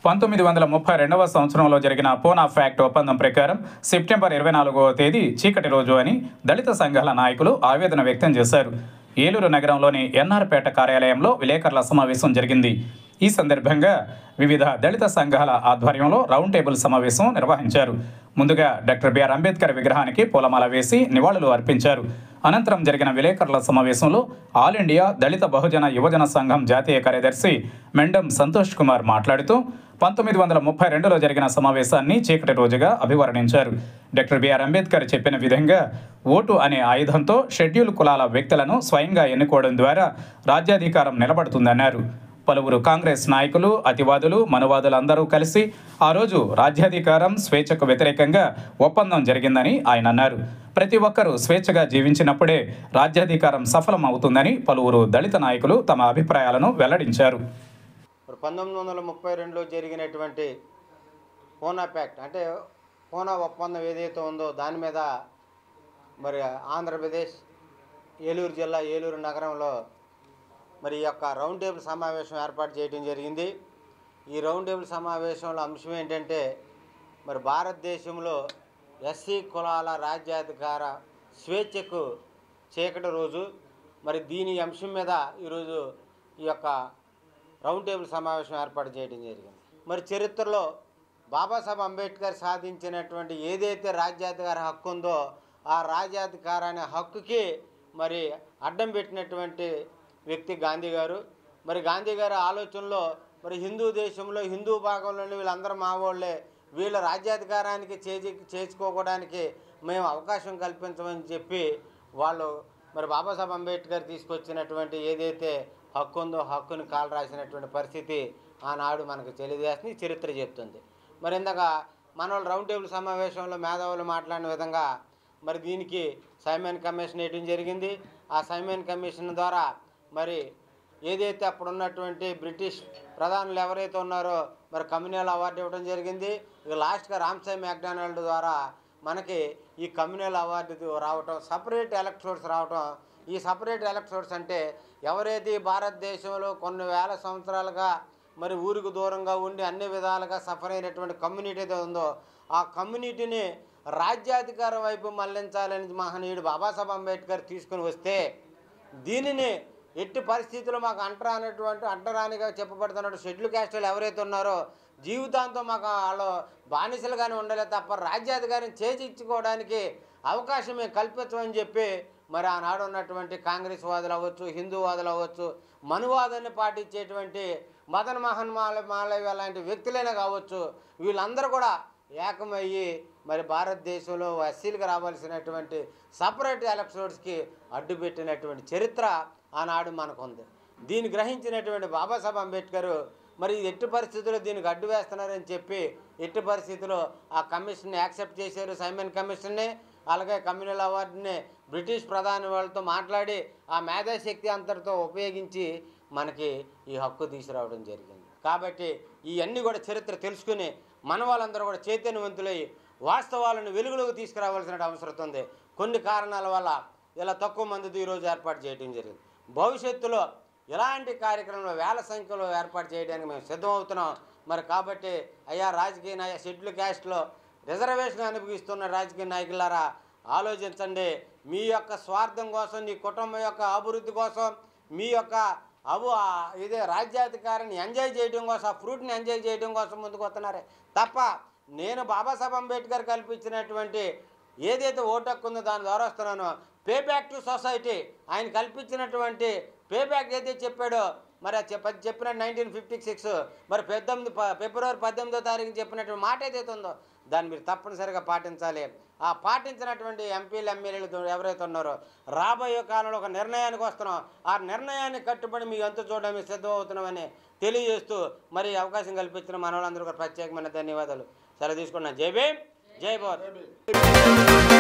1932వ సంవత్సరంలో జరిగిన పూనా ఫ్యాక్ట్ ఒప్పందం ప్రకారం సెప్టెంబర్ 24వ తేదీ చీకటి రోజు అని దళిత సంఘాల నాయకులు ఆవేదన వ్యక్తం చేశారు. ఏలూరు నగరంలోని ఎన్ఆర్పేట కార్యాలయంలో విలేకరుల సమావేశం జరిగింది. ఈ సందర్భంగా వివిధ దళిత సంఘాల ఆధ్వర్యంలో రౌండ్ టేబుల్ సమావేశం నిర్వహించారు. ముందుగా డాక్టర్ బిఆర్ అంబేద్కర్ విగ్రహానికి పూలమాల వేసి నివాళులు అర్పించారు. అనంతరం జరిగిన విలేకరుల సమావేశంలో ఆల్ ఇండియా దళిత బహుజన యువజన సంఘం జాతీయ కార్యదర్శి మెండం సంతోష్ కుమార్ మాట్లాడుతూ 1932లో జరిగిన సమావేశాన్ని చీకటి రోజుగా అభివర్ణించారు. డాక్టర్ బిఆర్ అంబేద్కర్ చెప్పిన విధంగా ఓటు అనే ఆయుధంతో షెడ్యూల్ కులాల వ్యక్తులను స్వయంగా ఎన్నుకోవడం ద్వారా రాజ్యాధికారం నిలబడుతుందన్నారు. పలువురు కాంగ్రెస్ నాయకులు, అతివాదులు, మనువాదులందరూ కలిసి ఆ రోజు రాజ్యాధికారం, స్వేచ్ఛకు వ్యతిరేకంగా ఒప్పందం జరిగిందని ఆయన అన్నారు. ప్రతి ఒక్కరూ స్వేచ్ఛగా జీవించినప్పుడే రాజ్యాధికారం సఫలం అవుతుందని పలువురు దళిత నాయకులు తమ అభిప్రాయాలను వెల్లడించారు. 1932లో జరిగినటువంటి పూనా ప్యాక్ట్ అంటే పూనా ఒప్పందం ఏదైతే ఉందో దాని మీద మరి ఆంధ్రప్రదేశ్ ఏలూరు జిల్లా ఏలూరు నగరంలో మరి ఈ యొక్క రౌండ్ టేబుల్ సమావేశం ఏర్పాటు చేయడం జరిగింది. ఈ రౌండ్ టేబుల్ సమావేశంలో అంశం ఏంటంటే మరి భారతదేశంలో ఎస్సీ కులాల రాజ్యాధికార స్వేచ్ఛకు చీకటి రోజు. మరి దీని అంశం మీద ఈరోజు ఈ యొక్క రౌండ్ టేబుల్ సమావేశం ఏర్పాటు చేయడం జరిగింది. మరి చరిత్రలో బాబాసాహెబ్ అంబేద్కర్ సాధించినటువంటి ఏదైతే రాజ్యాధికార హక్కు ఉందో ఆ రాజ్యాధికారాన్ని హక్కుకి మరి అడ్డం పెట్టినటువంటి వ్యక్తి గాంధీ గారు. మరి గాంధీ గారి ఆలోచనలో మరి హిందూ దేశంలో హిందూ భాగంలోని వీళ్ళందరూ మా వాళ్ళే, వీళ్ళ రాజ్యాధికారానికి చేసుకోవడానికి మేము అవకాశం కల్పించమని చెప్పి వాళ్ళు మరి బాబాసాహెబ్ అంబేద్కర్ తీసుకొచ్చినటువంటి ఏదైతే హక్కు ఉందో హక్కుని కాలు రాసినటువంటి పరిస్థితి ఆనాడు మనకు తెలియజేస్తుంది, చరిత్ర చెప్తుంది. మరి ఇందాక మన వాళ్ళు రౌండ్ టేబుల్ సమావేశంలో మేధావులు మాట్లాడిన విధంగా మరి దీనికి సైమన్ కమిషన్ వేయడం జరిగింది. ఆ సైమన్ కమిషన్ ద్వారా మరి ఏదైతే అప్పుడు ఉన్నటువంటి బ్రిటిష్ ప్రధానులు ఎవరైతే ఉన్నారో మరి కమ్యూనల్ అవార్డు ఇవ్వడం జరిగింది. ఇక లాస్ట్గా రామ్సాయ్ మ్యాక్డొనాల్డ్ ద్వారా మనకి ఈ కమ్యూనల్ అవార్డు రావటం, సపరేట్ ఎలక్ట్రోడ్స్ రావటం. ఈ సపరేట్ ఎలక్ట్రోడ్స్ అంటే ఎవరైతే భారతదేశంలో కొన్ని వేల సంవత్సరాలుగా మరి ఊరికి దూరంగా ఉండి అన్ని విధాలుగా సఫర్ అయినటువంటి కమ్యూనిటీ ఏదో ఉందో ఆ కమ్యూనిటీని రాజ్యాధికారం వైపు మళ్లించాలని మహనీయుడు బాబాసాహెబ్ అంబేద్కర్ తీసుకుని వస్తే దీనిని ఎట్టి పరిస్థితుల్లో మాకు అంటరానిగా చెప్పబడుతున్నట్టు షెడ్యూల్ క్యాస్టులు ఎవరైతే ఉన్నారో జీవితాంతం మాకు వాళ్ళు బానిసలుగానే ఉండలే తప్ప రాజ్యాధికారం చేజిచ్చుకోవడానికి అవకాశం మేము కల్పించమని చెప్పి మరి ఆనాడు ఉన్నటువంటి కాంగ్రెస్ వాదులు అవ్వచ్చు, హిందూవాదులు అవ్వచ్చు, మనువాదాన్ని పాటించేటువంటి మదన్ మోహన్ మాలవ్య లాంటి వ్యక్తులైనా కావచ్చు, వీళ్ళందరూ కూడా ఏకమయ్యి మరి భారతదేశంలో ఎస్సీలకు రావాల్సినటువంటి సపరేట్ ఎలక్షన్స్కి అడ్డుపెట్టినటువంటి చరిత్ర ఆనాడు మనకు ఉంది. దీన్ని గ్రహించినటువంటి బాబాసాహెబ్ అంబేద్కర్ మరి ఎట్టి పరిస్థితుల్లో దీనికి అడ్డు వేస్తున్నారని చెప్పి ఎట్టి పరిస్థితుల్లో ఆ కమిషన్ని యాక్సెప్ట్ చేశారు, సైమన్ కమిషన్ని. అలాగే కమ్యూనల్ అవార్డుని బ్రిటిష్ ప్రధాని వాళ్ళతో మాట్లాడి ఆ మేధాశక్తి అంతటితో ఉపయోగించి మనకి ఈ హక్కు తీసుకురావడం జరిగింది. కాబట్టి ఇవన్నీ కూడా చరిత్ర తెలుసుకుని మన వాళ్ళందరూ కూడా చైతన్యవంతులై వాస్తవాలను వెలుగులోకి తీసుకురావాల్సిన అవసరం ఉంది. కొన్ని కారణాల వల్ల ఇలా తక్కువ మందితో ఈరోజు ఏర్పాటు చేయడం జరిగింది. భవిష్యత్తులో ఇలాంటి కార్యక్రమంలో వేల సంఖ్యలో ఏర్పాటు చేయడానికి మేము సిద్ధమవుతున్నాం. మరి కాబట్టి అయ్యా రాజకీయ షెడ్యూల్ క్యాస్ట్లో రిజర్వేషన్ అనుభవిస్తున్న రాజకీయ నాయకులారా ఆలోచించండి. మీ యొక్క స్వార్థం కోసం, నీ కుటుంబం యొక్క అభివృద్ధి కోసం, మీ యొక్క ఇదే రాజ్యాధికారాన్ని ఎంజాయ్ చేయడం కోసం, ఆ ఫ్రూట్ని ఎంజాయ్ చేయడం కోసం ముందుకు వస్తున్నారే తప్ప నేను బాబాసాహెబ్ అంబేద్కర్ కల్పించినటువంటి ఏదైతే ఓటు హక్కు ఉందో దాని ద్వారా వస్తున్నానో పే బ్యాక్ టు సొసైటీ ఆయన కల్పించినటువంటి పే బ్యాక్ ఏదైతే చెప్పాడో మరి చెప్పిన 1956 మరి ఫిబ్రవరి 18వ తారీఖున చెప్పినటువంటి మాట ఏదైతే ఉందో దాన్ని మీరు తప్పనిసరిగా పాటించాలి. ఆ పాటించినటువంటి ఎంపీలు ఎమ్మెల్యేలు ఎవరైతే ఉన్నారో రాబోయే కాలంలో ఒక నిర్ణయానికి వస్తున్నాం. ఆ నిర్ణయాన్ని కట్టుబడి మీ అంతు చూడడానికి సిద్ధం అవుతున్నామని తెలియజేస్తూ మరి అవకాశం కల్పించిన మన వాళ్ళందరూ ప్రత్యేకమైన ధన్యవాదాలు. సెలవు తీసుకున్నాను. జై భీమ్, జై భారత్.